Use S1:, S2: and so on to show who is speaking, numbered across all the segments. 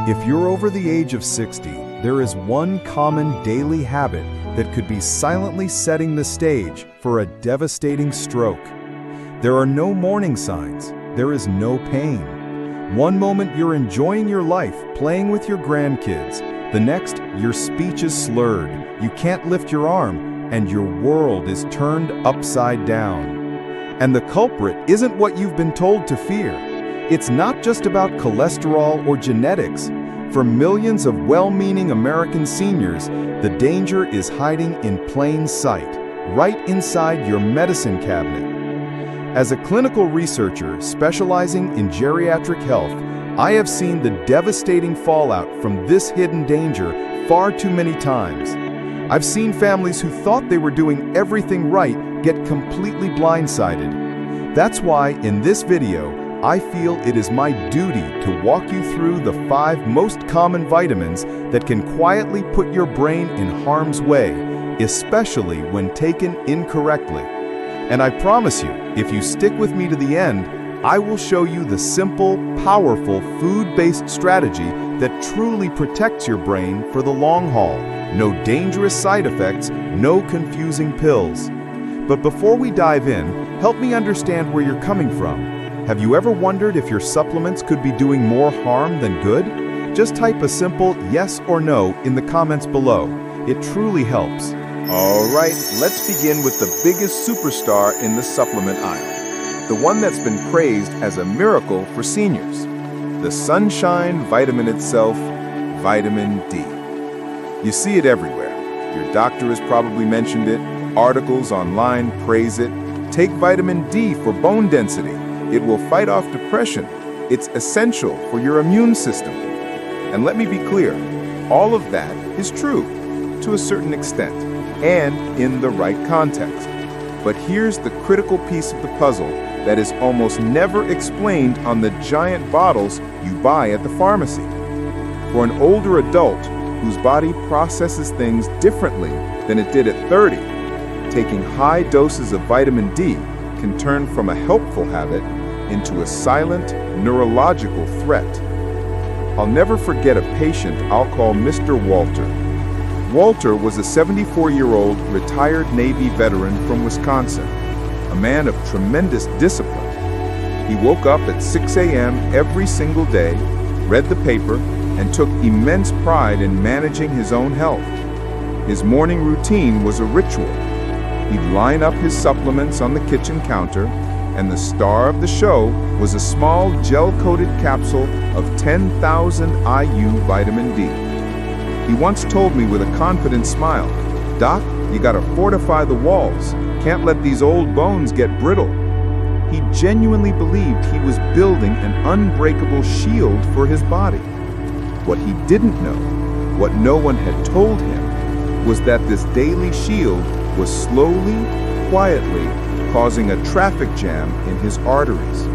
S1: If you're over the age of 60, there is one common daily habit that could be silently setting the stage for a devastating stroke. There are no warning signs. There is no pain. One moment you're enjoying your life, playing with your grandkids. The next, your speech is slurred. You can't lift your arm, and your world is turned upside down. And the culprit isn't what you've been told to fear. It's not just about cholesterol or genetics. For millions of well-meaning American seniors, the danger is hiding in plain sight, right inside your medicine cabinet. As a clinical researcher specializing in geriatric health, I have seen the devastating fallout from this hidden danger far too many times. I've seen families who thought they were doing everything right get completely blindsided. That's why in this video, I feel it is my duty to walk you through the 5 most common vitamins that can quietly put your brain in harm's way, especially when taken incorrectly. And I promise you, if you stick with me to the end, I will show you the simple, powerful, food-based strategy that truly protects your brain for the long haul. No dangerous side effects, no confusing pills. But before we dive in, help me understand where you're coming from. Have you ever wondered if your supplements could be doing more harm than good? Just type a simple yes or no in the comments below. It truly helps. All right, let's begin with the biggest superstar in the supplement aisle. The one that's been praised as a miracle for seniors. The sunshine vitamin itself, vitamin D. You see it everywhere. Your doctor has probably mentioned it. Articles online praise it. Take vitamin D for bone density. It will fight off depression. It's essential for your immune system. And let me be clear, all of that is true to a certain extent and in the right context. But here's the critical piece of the puzzle that is almost never explained on the giant bottles you buy at the pharmacy. For an older adult whose body processes things differently than it did at 30, taking high doses of vitamin D can turn from a helpful habit into a silent neurological threat. I'll never forget a patient I'll call Mr. Walter. Walter was a 74-year-old retired Navy veteran from Wisconsin, a man of tremendous discipline. He woke up at 6 a.m. every single day, read the paper, and took immense pride in managing his own health. His morning routine was a ritual. He'd line up his supplements on the kitchen counter, and the star of the show was a small gel-coated capsule of 10,000 IU vitamin D. He once told me with a confident smile, "Doc, you gotta fortify the walls. Can't let these old bones get brittle." He genuinely believed he was building an unbreakable shield for his body. What he didn't know, what no one had told him, was that this daily shield was slowly, quietly, causing a traffic jam in his arteries.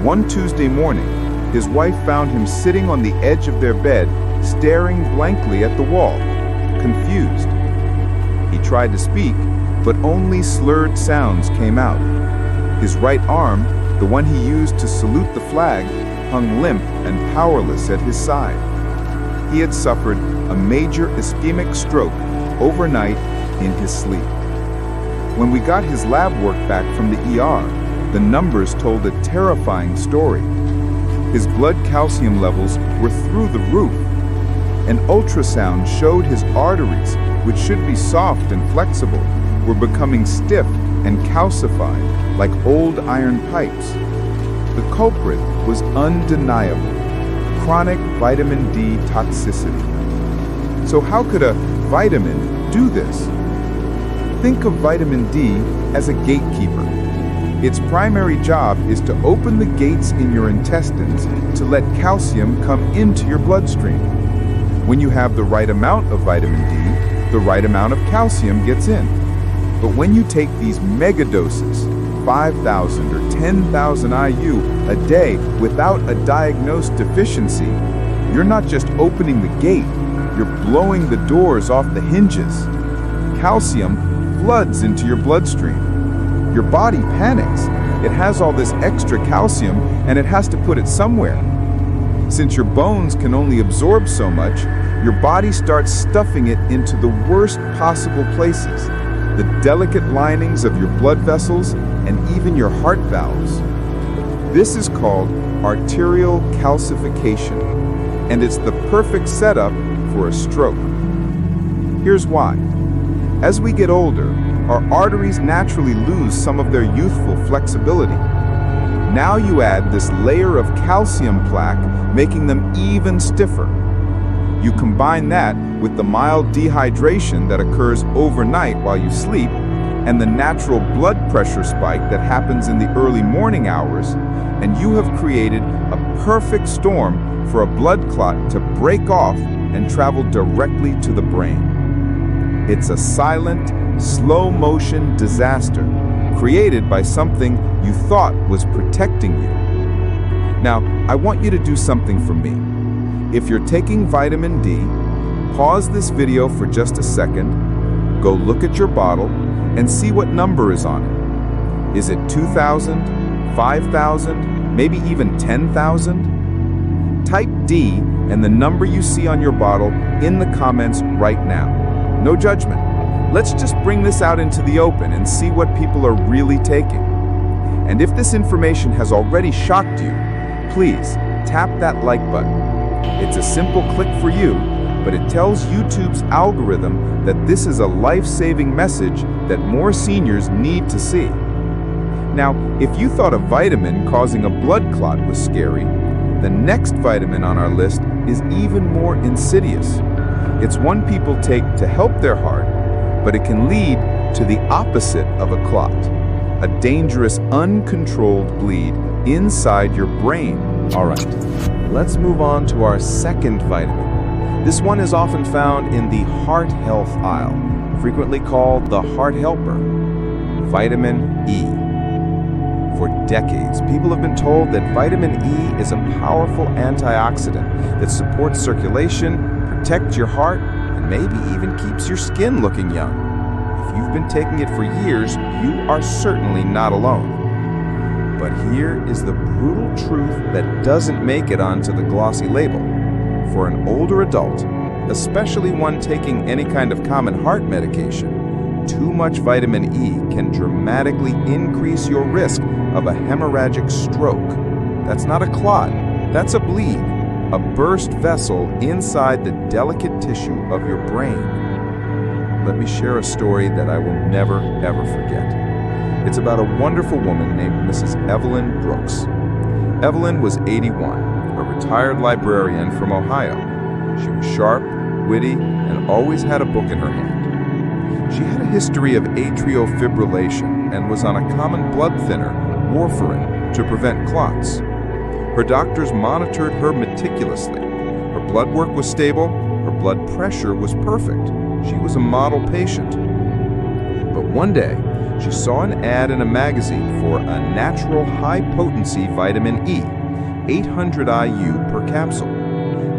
S1: One Tuesday morning, his wife found him sitting on the edge of their bed, staring blankly at the wall, confused. He tried to speak, but only slurred sounds came out. His right arm, the one he used to salute the flag, hung limp and powerless at his side. He had suffered a major ischemic stroke overnight in his sleep. When we got his lab work back from the ER, the numbers told a terrifying story. His blood calcium levels were through the roof. An ultrasound showed his arteries, which should be soft and flexible, were becoming stiff and calcified like old iron pipes. The culprit was undeniable: chronic vitamin D toxicity. So how could a vitamin do this? Think of vitamin D as a gatekeeper. Its primary job is to open the gates in your intestines to let calcium come into your bloodstream. When you have the right amount of vitamin D, the right amount of calcium gets in. But when you take these mega doses, 5,000 or 10,000 IU a day without a diagnosed deficiency, you're not just opening the gate, you're blowing the doors off the hinges. Calcium floods into your bloodstream. Your body panics. It has all this extra calcium and it has to put it somewhere. Since your bones can only absorb so much, your body starts stuffing it into the worst possible places, the delicate linings of your blood vessels and even your heart valves. This is called arterial calcification, and it's the perfect setup for a stroke. Here's why. As we get older, our arteries naturally lose some of their youthful flexibility. Now you add this layer of calcium plaque, making them even stiffer. You combine that with the mild dehydration that occurs overnight while you sleep, and the natural blood pressure spike that happens in the early morning hours, and you have created a perfect storm for a blood clot to break off and travel directly to the brain. It's a silent, slow-motion disaster created by something you thought was protecting you. Now, I want you to do something for me. If you're taking vitamin D, pause this video for just a second, go look at your bottle, and see what number is on it. Is it 2,000, 5,000, maybe even 10,000? Type D and the number you see on your bottle in the comments right now. No judgment. Let's just bring this out into the open and see what people are really taking. And if this information has already shocked you, please tap that like button. It's a simple click for you, but it tells YouTube's algorithm that this is a life-saving message that more seniors need to see. Now, if you thought a vitamin causing a blood clot was scary, the next vitamin on our list is even more insidious. It's one people take to help their heart, but it can lead to the opposite of a clot, a dangerous, uncontrolled bleed inside your brain. All right, let's move on to our second vitamin. This one is often found in the heart health aisle, frequently called the heart helper, vitamin E. For decades, people have been told that vitamin E is a powerful antioxidant that supports circulation, protects your heart, and maybe even keeps your skin looking young. If you've been taking it for years, you are certainly not alone. But here is the brutal truth that doesn't make it onto the glossy label. For an older adult, especially one taking any kind of common heart medication, too much vitamin E can dramatically increase your risk of a hemorrhagic stroke. That's not a clot, that's a bleed, a burst vessel inside the delicate tissue of your brain. Let me share a story that I will never, ever forget. It's about a wonderful woman named Mrs. Evelyn Brooks. Evelyn was 81, a retired librarian from Ohio. She was sharp, witty, and always had a book in her hand. She had a history of atrial fibrillation and was on a common blood thinner, warfarin, to prevent clots. Her doctors monitored her meticulously. Her blood work was stable, her blood pressure was perfect. She was a model patient. But one day, she saw an ad in a magazine for a natural high-potency vitamin E, 800 IU per capsule.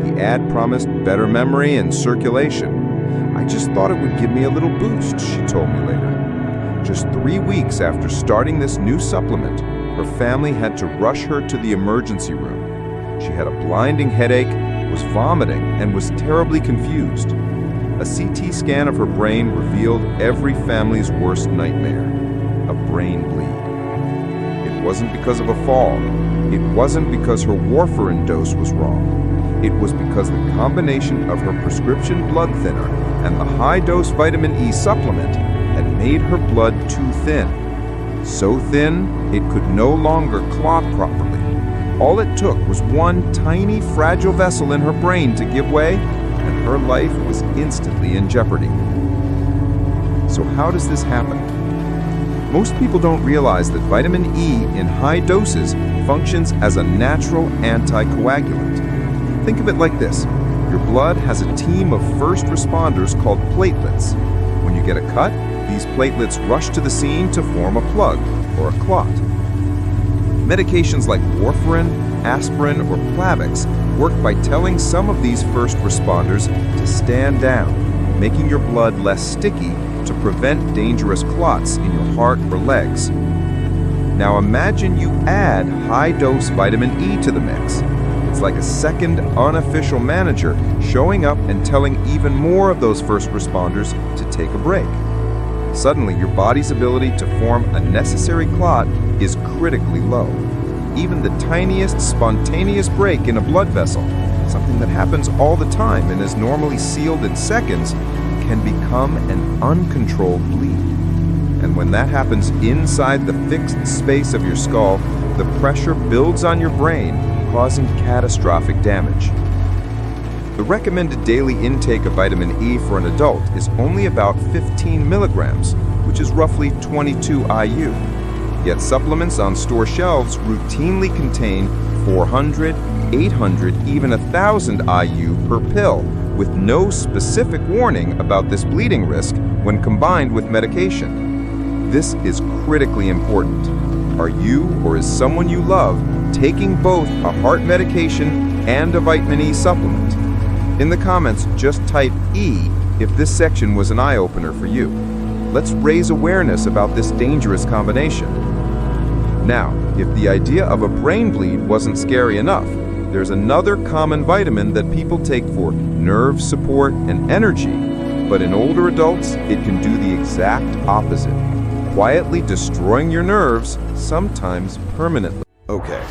S1: The ad promised better memory and circulation. "I just thought it would give me a little boost," she told me later. Just 3 weeks after starting this new supplement, her family had to rush her to the emergency room. She had a blinding headache, was vomiting, and was terribly confused. A CT scan of her brain revealed every family's worst nightmare, a brain bleed. It wasn't because of a fall. It wasn't because her warfarin dose was wrong. It was because the combination of her prescription blood thinner and the high-dose vitamin E supplement had made her blood too thin. So thin, it could no longer clot properly. All it took was one tiny, fragile vessel in her brain to give way, and her life was instantly in jeopardy. So how does this happen? Most people don't realize that vitamin E in high doses functions as a natural anticoagulant. Think of it like this. Your blood has a team of first responders called platelets. When you get a cut, these platelets rush to the scene to form a plug, or a clot. Medications like warfarin, aspirin, or Plavix work by telling some of these first responders to stand down, making your blood less sticky to prevent dangerous clots in your heart or legs. Now imagine you add high-dose vitamin E to the mix.
S2: It's like a second unofficial manager showing up and telling even more of those first responders to take a break. Suddenly, your body's ability to form a necessary clot is critically low. Even the tiniest spontaneous break in a blood vessel, something that happens all the time and is normally sealed in seconds, can become an uncontrolled bleed. And when that happens inside the fixed space of your skull, the pressure builds on your brain, causing catastrophic damage. The recommended daily intake of vitamin E for an adult is only about 15 milligrams, which is roughly 22 IU. Yet supplements on store shelves routinely contain 400, 800, even 1,000 IU per pill, with no specific warning about this bleeding risk when combined with medication. This is critically important. Are you or is someone you love taking both a heart medication and a vitamin E supplement? In the comments, just type E if this section was an eye-opener for you. Let's raise awareness about this dangerous combination. Now, if the idea of a brain bleed wasn't scary enough, there's another common vitamin that people take for nerve support and energy, but in older adults, it can do the exact opposite, quietly destroying your nerves, sometimes permanently. Okay,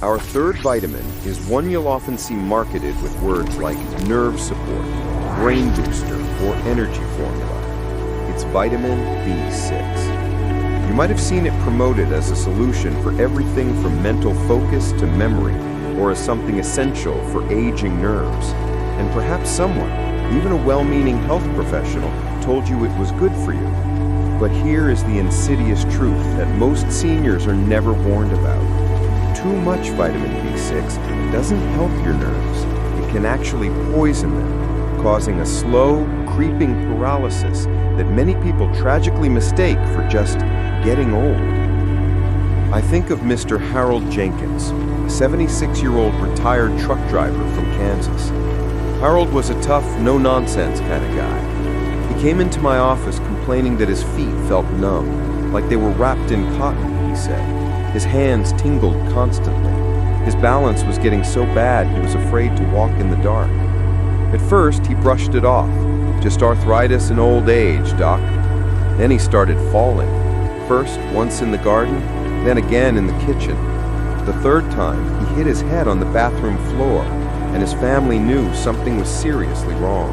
S2: our third vitamin is one you'll often see marketed with words like nerve support, brain booster, or energy formula. It's vitamin B6. You might have seen it promoted as a solution for everything from mental focus to memory, or as something essential for aging nerves. And perhaps someone, even a well-meaning health professional, told you it was good for you. But here is the insidious truth that most seniors are never warned about. Too much vitamin B6 doesn't help your nerves. It can actually poison them, causing a slow, creeping paralysis that many people tragically mistake for just getting old. I think of Mr. Harold Jenkins, a 76-year-old retired truck driver from Kansas. Harold was a tough, no-nonsense kind of guy. He came into my office complaining that his feet felt numb, like they were wrapped in cotton, he said. His hands tingled constantly. His balance was getting so bad he was afraid to walk in the dark. At first, he brushed it off. Just arthritis and old age, Doc. Then he started falling. First, once in the garden, then again in the kitchen. The third time, he hit his head on the bathroom floor, and his family knew something was seriously wrong.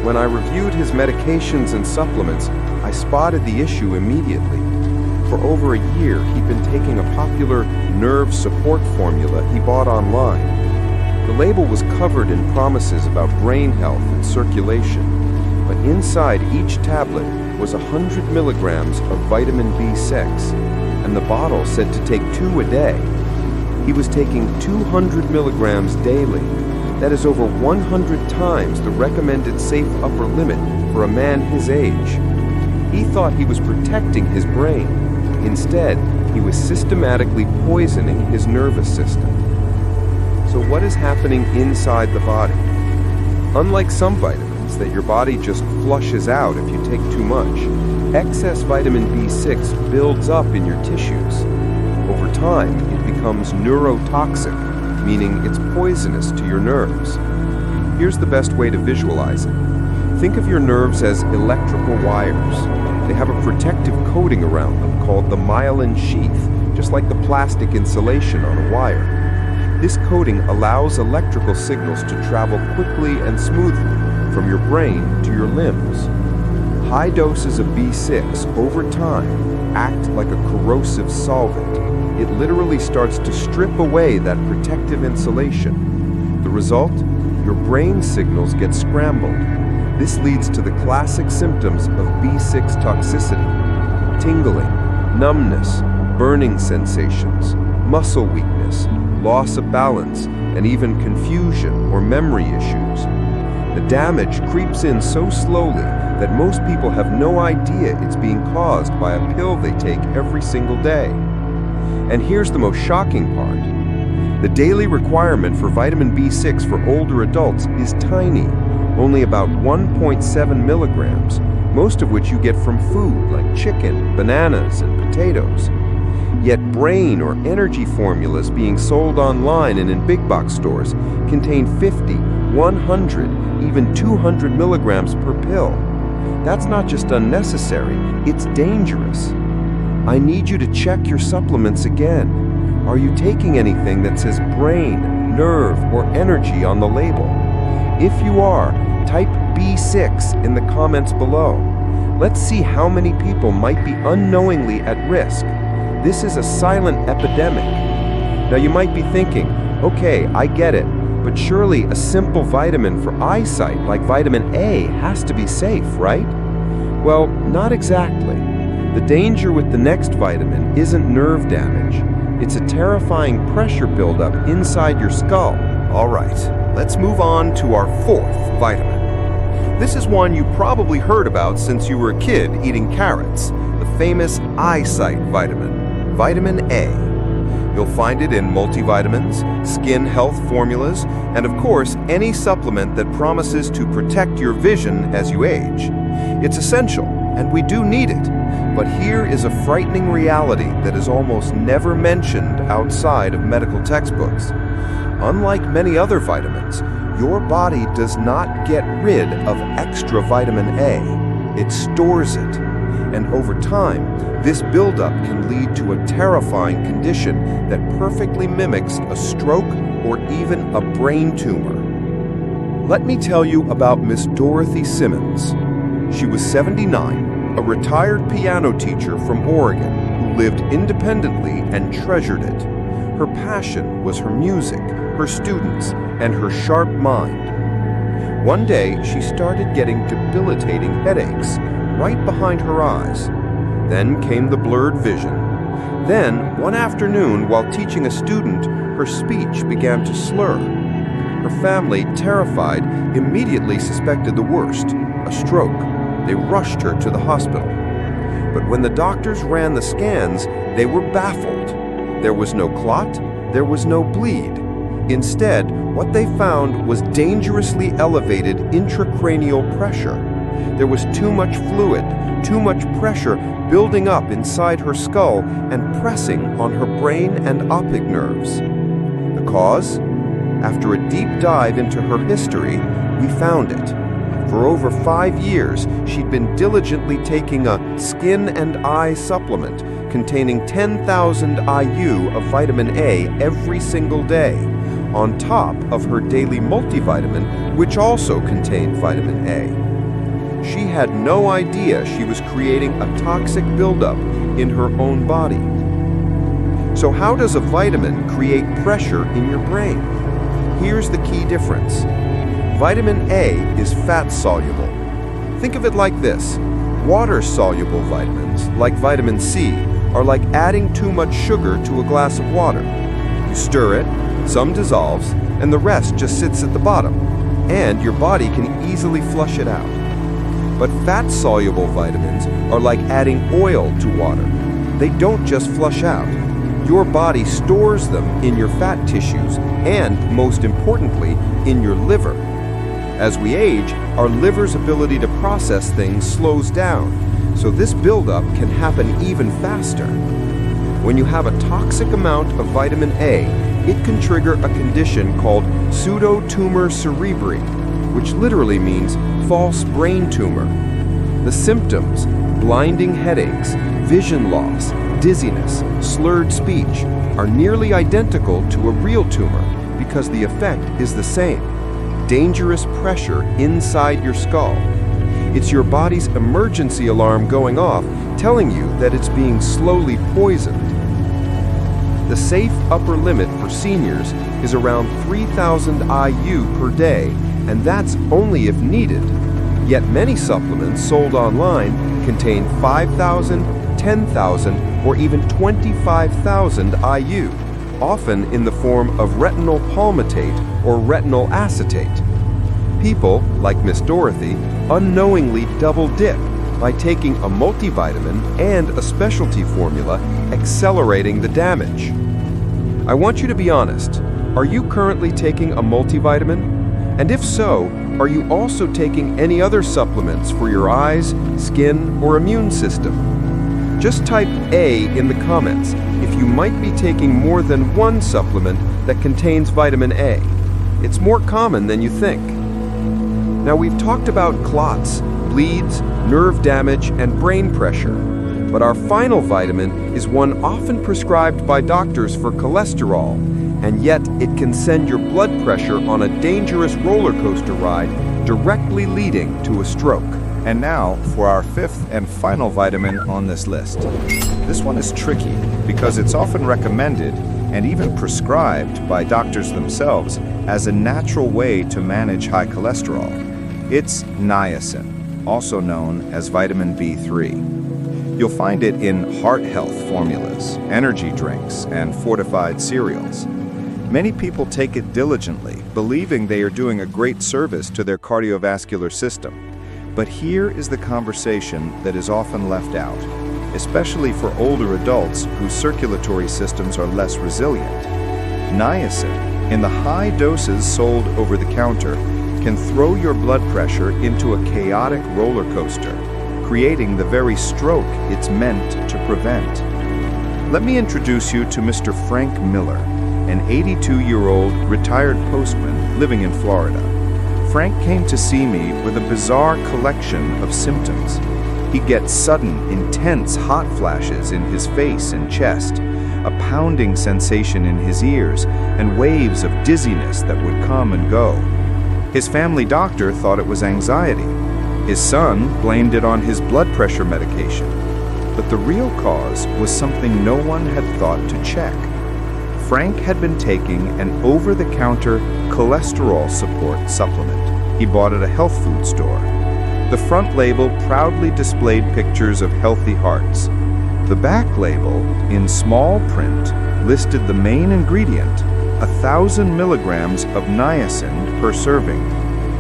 S2: When I reviewed his medications and supplements, I spotted the issue immediately. For over a year, he'd been taking a popular nerve support formula he bought online. The label was covered in promises about brain health and circulation, but inside each tablet was 100 milligrams of vitamin B6, and the bottle said to take 2 a day. He was taking 200 milligrams daily. That is over 100 times the recommended safe upper limit for a man his age. He thought he was protecting his brain. Instead, he was systematically poisoning his nervous system. So what is happening inside the body? Unlike some vitamins that your body just flushes out if you take too much, excess vitamin B6 builds up in your tissues. Over time, it becomes neurotoxic, meaning it's poisonous to your nerves. Here's the best way to visualize it. Think of your nerves as electrical wires. They have a protective coating around them called the myelin sheath, just like the plastic insulation on a wire. This coating allows electrical signals to travel quickly and smoothly from your brain to your limbs. High doses of B6 over time act like a corrosive solvent. It literally starts to strip away that protective insulation. The result? Your brain signals get scrambled. This leads to the classic symptoms of B6 toxicity: tingling, numbness, burning sensations, muscle weakness, loss of balance, and even confusion or memory issues. The damage creeps in so slowly that most people have no idea it's being caused by a pill they take every single day. And here's the most shocking part. The daily requirement for vitamin B6 for older adults is tiny, only about 1.7 milligrams, most of which you get from food like chicken, bananas, and potatoes. Yet brain or energy formulas being sold online and in big box stores contain 50, 100, even 200 milligrams per pill. That's not just unnecessary, it's dangerous. I need you to check your supplements again. Are you taking anything that says brain, nerve, or energy on the label? If you are, type B6 in the comments below. Let's see how many people might be unknowingly at risk. This is a silent epidemic. Now you might be thinking, okay, I get it, but surely a simple vitamin for eyesight like vitamin A has to be safe, right? Well, not exactly. The danger with the next vitamin isn't nerve damage. It's a terrifying pressure buildup inside your skull.
S1: All right, let's move on to our fourth vitamin. This is one you probably heard about since you were a kid eating carrots, the famous eyesight vitamin, vitamin A. You'll find it in multivitamins, skin health formulas, and of course, any supplement that promises to protect your vision as you age. It's essential, and we do need it. But here is a frightening reality that is almost never mentioned outside of medical textbooks. Unlike many other vitamins, your body does not get rid of extra vitamin A. It stores it. And over time, this buildup can lead to a terrifying condition that perfectly mimics a stroke or even a brain tumor. Let me tell you about Miss Dorothy Simmons. She was 79, a retired piano teacher from Oregon who lived independently and treasured it. Her passion was her music, her students, and her sharp mind. One day, she started getting debilitating headaches right behind her eyes. Then came the blurred vision. Then, one afternoon, while teaching a student, her speech began to slur. Her family, terrified, immediately suspected the worst, a stroke. They rushed her to the hospital. But when the doctors ran the scans, they were baffled. There was no clot, there was no bleed. Instead, what they found was dangerously elevated intracranial pressure. There was too much fluid, too much pressure building up inside her skull and pressing on her brain and optic nerves. The cause? After a deep dive into her history, we found it. For over 5 years, she'd been diligently taking a skin and eye supplement containing 10,000 IU of vitamin A every single day, on top of her daily multivitamin, which also contained vitamin A. She had no idea she was creating a toxic buildup in her own body. So how does a vitamin create pressure in your brain? Here's the key difference. Vitamin A is fat-soluble. Think of it like this. Water-soluble vitamins, like vitamin C, are like adding too much sugar to a glass of water. You stir it, some dissolves, and the rest just sits at the bottom, and your body can easily flush it out. But fat-soluble vitamins are like adding oil to water. They don't just flush out. Your body stores them in your fat tissues and, most importantly, in your liver. As we age, our liver's ability to process things slows down, so this buildup can happen even faster. When you have a toxic amount of vitamin A, it can trigger a condition called pseudotumor cerebri, which literally means false brain tumor. The symptoms, blinding headaches, vision loss, dizziness, slurred speech, are nearly identical to a real tumor because the effect is the same. Dangerous pressure inside your skull. It's your body's emergency alarm going off, telling you that it's being slowly poisoned. The safe upper limit for seniors is around 3,000 IU per day, and that's only if needed. Yet many supplements sold online contain 5,000, 10,000, or even 25,000 IU, often in the form of retinol palmitate or retinol acetate. People, like Miss Dorothy, unknowingly double dip by taking a multivitamin and a specialty formula, accelerating the damage. I want you to be honest. Are you currently taking a multivitamin? And if so, are you also taking any other supplements for your eyes, skin, or immune system?
S2: Just type A in the comments if you might be taking more than one supplement that contains vitamin A. It's more common than you think. Now, we've talked about clots, bleeds, nerve damage, and brain pressure. But our final vitamin is one often prescribed by doctors for cholesterol, and yet it can send your blood pressure on a dangerous roller coaster ride, directly leading to a stroke.
S1: And now for our fifth and final vitamin on this list. This one is tricky because it's often recommended and even prescribed by doctors themselves as a natural way to manage high cholesterol. It's niacin, also known as vitamin B3. You'll find it in heart health formulas, energy drinks, and fortified cereals. Many people take it diligently, believing they are doing a great service to their cardiovascular system. But here is the conversation that is often left out, especially for older adults whose circulatory systems are less resilient. Niacin, in the high doses sold over the counter, can throw your blood pressure into a chaotic roller coaster, creating the very stroke it's meant to prevent. Let me introduce you to Mr. Frank Miller, an 82-year-old retired postman living in Florida. Frank came to see me with a bizarre collection of symptoms. He'd get sudden, intense hot flashes in his face and chest, a pounding sensation in his ears, and waves of dizziness that would come and go. His family doctor thought it was anxiety. His son blamed it on his blood pressure medication. But the real cause was something no one had thought to check. Frank had been taking an over-the-counter cholesterol support supplement. He bought at a health food store. The front label proudly displayed pictures of healthy hearts. The back label, in small print, listed the main ingredient, 1,000 milligrams of niacin per serving,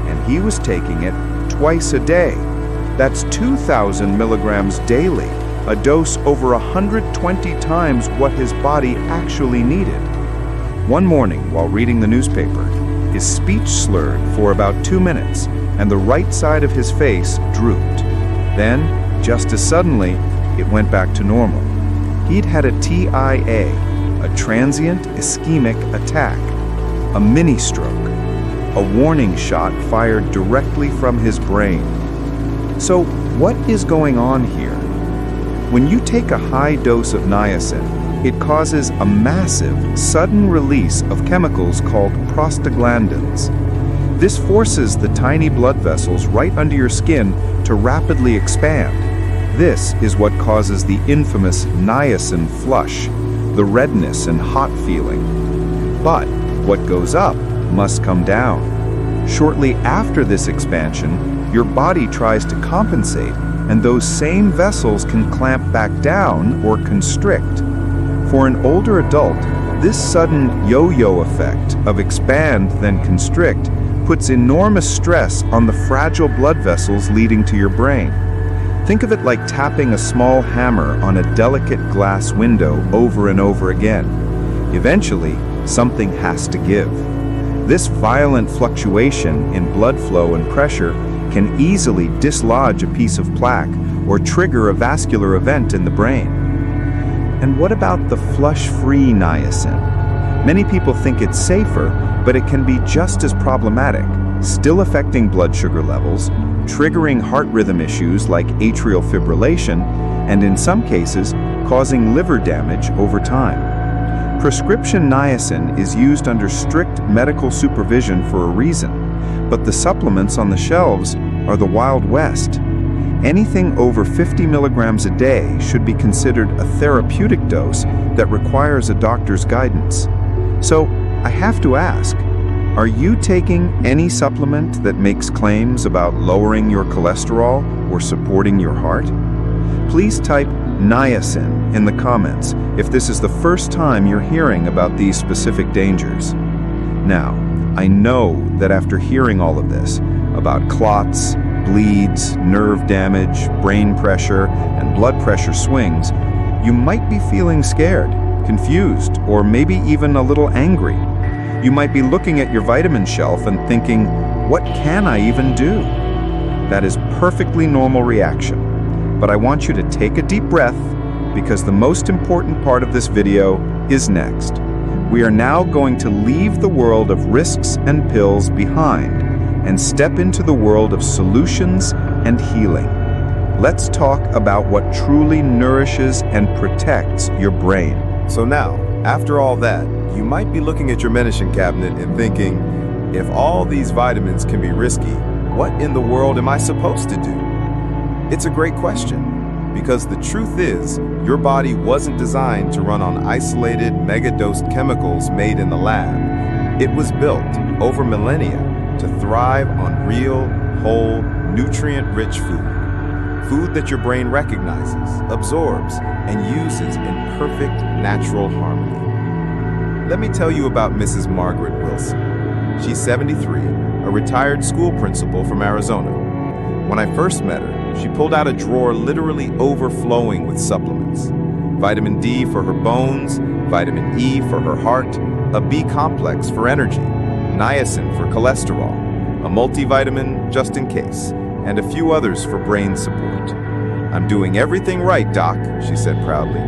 S1: and he was taking it twice a day. That's 2,000 milligrams daily, a dose over 120 times what his body actually needed. One morning, while reading the newspaper, his speech slurred for about 2 minutes, and the right side of his face drooped. Then, just as suddenly, it went back to normal. He'd had a TIA, a transient ischemic attack, a mini-stroke, a warning shot fired directly from his brain. So, what is going on here? When you take a high dose of niacin, it causes a massive, sudden release of chemicals called prostaglandins. This forces the tiny blood vessels right under your skin to rapidly expand. This is what causes the infamous niacin flush, the redness and hot feeling. But what goes up must come down. Shortly after this expansion, your body tries to compensate, and those same vessels can clamp back down or constrict. For an older adult, this sudden yo-yo effect of expand then constrict puts enormous stress on the fragile blood vessels leading to your brain. Think of it like tapping a small hammer on a delicate glass window over and over again. Eventually, something has to give. This violent fluctuation in blood flow and pressure can easily dislodge a piece of plaque or trigger a vascular event in the brain. And what about the flush-free niacin? Many people think it's safer, but it can be just as problematic, still affecting blood sugar levels, triggering heart rhythm issues like atrial fibrillation, and in some cases, causing liver damage over time. Prescription niacin is used under strict medical supervision for a reason, but the supplements on the shelves are the Wild West. Anything over 50 milligrams a day should be considered a therapeutic dose that requires a doctor's guidance. So, I have to ask, are you taking any supplement that makes claims about lowering your cholesterol or supporting your heart? Please type niacin in the comments if this is the first time you're hearing about these specific dangers. Now, I know that after hearing all of this about clots, bleeds, nerve damage, brain pressure, and blood pressure swings, you might be feeling scared, confused, or maybe even a little angry. You might be looking at your vitamin shelf and thinking, what can I even do? That is perfectly normal reaction. But I want you to take a deep breath, because the most important part of this video is next. We are now going to leave the world of risks and pills behind and step into the world of solutions and healing. Let's talk about what truly nourishes and protects your brain.
S2: So now, after all that, you might be looking at your medicine cabinet and thinking, if all these vitamins can be risky, what in the world am I supposed to do? It's a great question, because the truth is, your body wasn't designed to run on isolated, mega-dosed chemicals made in the lab. It was built over millennia to thrive on real, whole, nutrient-rich food. Food that your brain recognizes, absorbs, and uses in perfect natural harmony. Let me tell you about Mrs. Margaret Wilson. She's 73, a retired school principal from Arizona. When I first met her, she pulled out a drawer literally overflowing with supplements. Vitamin D for her bones, vitamin E for her heart, a B complex for energy, niacin for cholesterol, a multivitamin just in case, and a few others for brain support. "I'm doing everything right, Doc," she said proudly.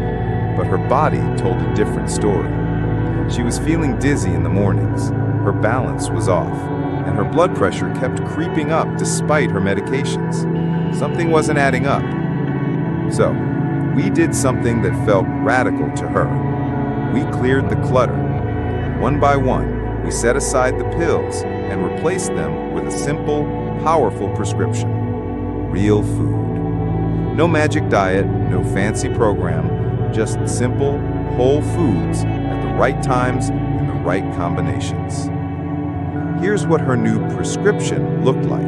S2: But her body told a different story. She was feeling dizzy in the mornings, her balance was off, and her blood pressure kept creeping up despite her medications. Something wasn't adding up. So, we did something that felt radical to her. We cleared the clutter. One by one, we set aside the pills and replaced them with a simple, powerful prescription: real food. No magic diet, no fancy program, just simple, whole foods at the right times in the right combinations. Here's what her new prescription looked like,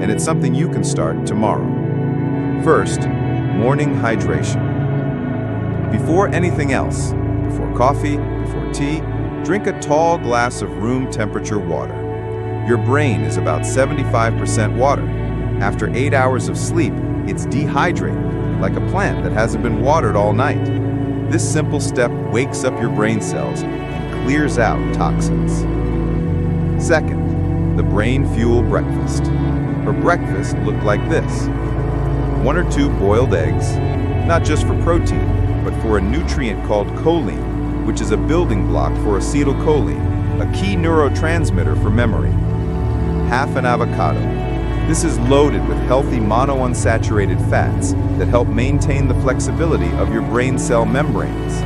S2: and it's something you can start tomorrow. First, morning hydration. Before anything else, before coffee, before tea, drink a tall glass of room temperature water. Your brain is about 75% water. After 8 hours of sleep, it's dehydrated, like a plant that hasn't been watered all night. This simple step wakes up your brain cells and clears out toxins. Second, the brain fuel breakfast. Her breakfast looked like this: 1 or 2 boiled eggs, not just for protein, but for a nutrient called choline, which is a building block for acetylcholine, a key neurotransmitter for memory. Half an avocado. This is loaded with healthy monounsaturated fats that help maintain the flexibility of your brain cell membranes.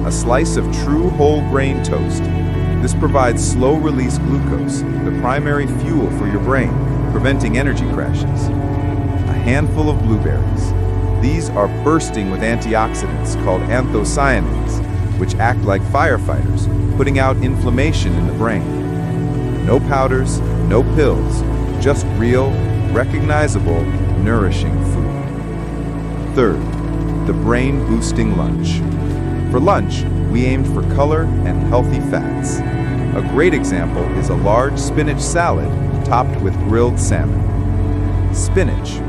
S2: A slice of true whole grain toast. This provides slow-release glucose, the primary fuel for your brain, preventing energy crashes. A handful of blueberries. These are bursting with antioxidants called anthocyanins, which act like firefighters, putting out inflammation in the brain. No powders, no pills, just real, recognizable, nourishing food. Third, the brain-boosting lunch. For lunch, we aimed for color and healthy fats. A great example is a large spinach salad topped with grilled salmon. Spinach.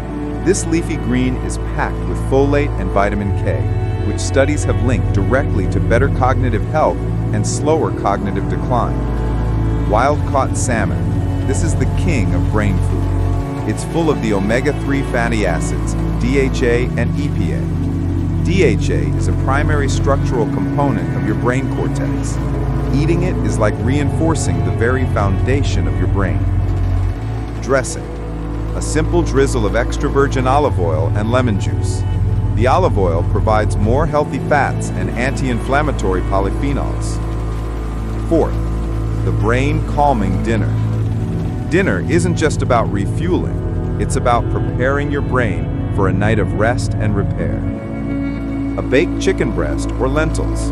S2: This leafy green is packed with folate and vitamin K, which studies have linked directly to better cognitive health and slower cognitive decline. Wild-caught salmon. This is the king of brain food. It's full of the omega-3 fatty acids, DHA and EPA. DHA is a primary structural component of your brain cortex. Eating it is like reinforcing the very foundation of your brain. Dressing. A simple drizzle of extra virgin olive oil and lemon juice. The olive oil provides more healthy fats and anti-inflammatory polyphenols. Fourth, the brain-calming dinner. Dinner isn't just about refueling, it's about preparing your brain for a night of rest and repair. A baked chicken breast or lentils.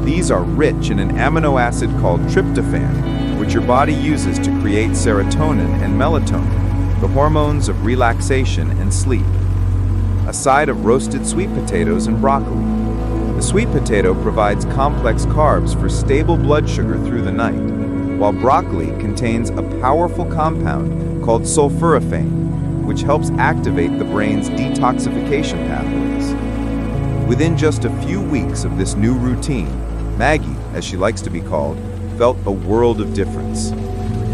S2: These are rich in an amino acid called tryptophan, which your body uses to create serotonin and melatonin, the hormones of relaxation and sleep. A side of roasted sweet potatoes and broccoli. The sweet potato provides complex carbs for stable blood sugar through the night, while broccoli contains a powerful compound called sulforaphane, which helps activate the brain's detoxification pathways. Within just a few weeks of this new routine, Maggie, as she likes to be called, felt a world of difference.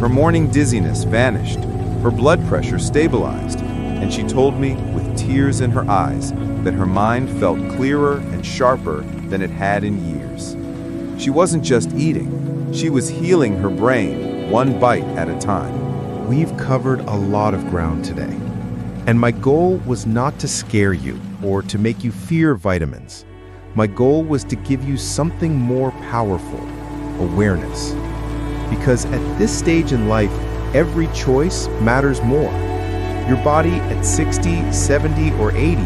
S2: Her morning dizziness vanished, her blood pressure stabilized, and she told me, with tears in her eyes, that her mind felt clearer and sharper than it had in years. She wasn't just eating, she was healing her brain, one bite at a time.
S3: We've covered a lot of ground today, and my goal was not to scare you or to make you fear vitamins. My goal was to give you something more powerful: awareness. Because at this stage in life, every choice matters more. Your body at 60, 70, or 80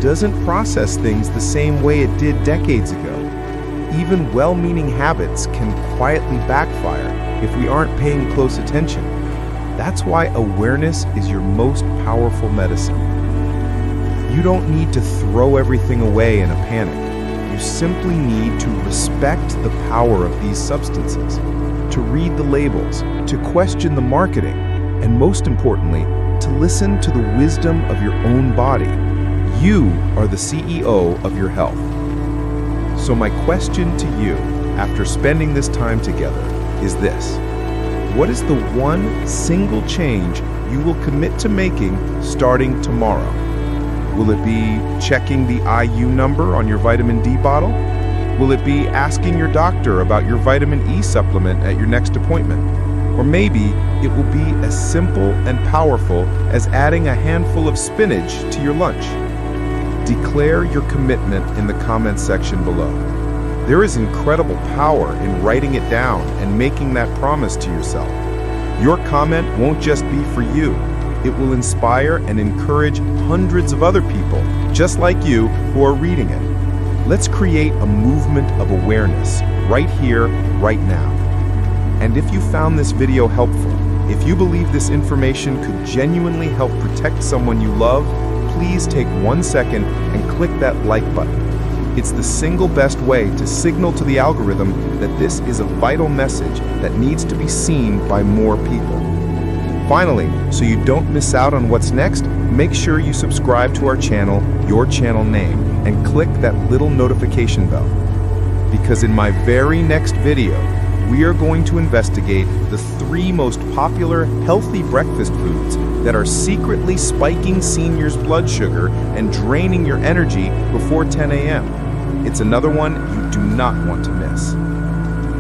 S3: doesn't process things the same way it did decades ago. Even well-meaning habits can quietly backfire if we aren't paying close attention. That's why awareness is your most powerful medicine. You don't need to throw everything away in a panic. You simply need to respect the power of these substances, to read the labels, to question the marketing, and most importantly, to listen to the wisdom of your own body. You are the CEO of your health. So my question to you, after spending this time together, is this: what is the one single change you will commit to making starting tomorrow? Will it be checking the IU number on your vitamin D bottle? Will it be asking your doctor about your vitamin E supplement at your next appointment? Or maybe it will be as simple and powerful as adding a handful of spinach to your lunch. Declare your commitment in the comments section below. There is incredible power in writing it down and making that promise to yourself. Your comment won't just be for you. It will inspire and encourage hundreds of other people, just like you, who are reading it. Let's create a movement of awareness right here, right now. And if you found this video helpful, if you believe this information could genuinely help protect someone you love, please take 1 second and click that like button. It's the single best way to signal to the algorithm that this is a vital message that needs to be seen by more people. Finally, so you don't miss out on what's next, make sure you subscribe to our channel, your channel name, and click that little notification bell. Because in my very next video, we are going to investigate the 3 most popular healthy breakfast foods that are secretly spiking seniors' blood sugar and draining your energy before 10 a.m. It's another one you do not want to miss.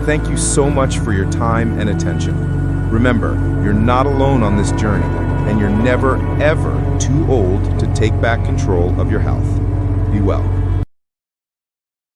S3: Thank you so much for your time and attention. Remember, you're not alone on this journey, and you're never, ever too old to take back control of your health. Be well.